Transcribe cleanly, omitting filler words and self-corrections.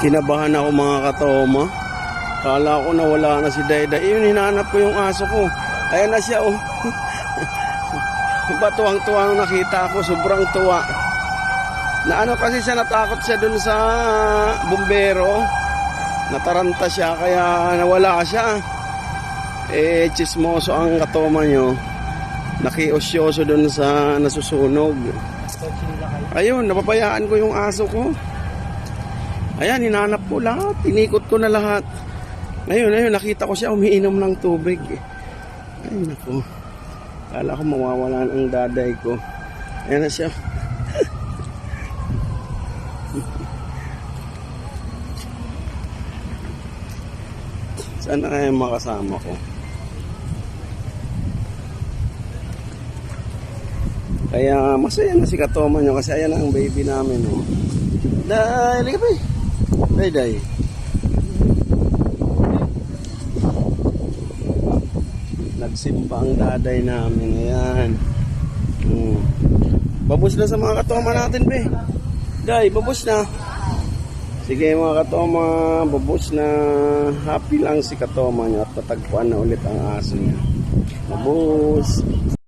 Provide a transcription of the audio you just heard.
Kinabahan ako mga katoma. Kala ko nawala na si Dayday. Yun, hinahanap ko yung aso ko. Ayan na siya, oh. Tuwang-tuwa nung nakita ako. Sobrang tuwa. Na ano kasi siya, natakot siya dun sa bumbero. Nataranta siya, kaya nawala siya. Eh, chismoso ang katoma nyo. Nakiosyoso dun sa nasusunog. Ayun, napapayaan ko yung aso ko. Ayan, hinanap ko lahat. Tinikot ko na lahat. Ayun, nakita ko siya umiinom ng tubig. Ay, naku. Kala ko mawawalan ang daday ko. Ayan na siya. Saan na kaya yung makasama ko? Kaya masaya na si katoma nyo kasi ayan ang baby namin. Oh. Day, liga pa eh. Day. Nagsimba ang daday namin. Ayan. Babus na sa mga katoma natin, be. Day, babus na. Sige mga katoma, babus na. Happy lang si katoma nyo at natagpuan na ulit ang aso niya. Babus.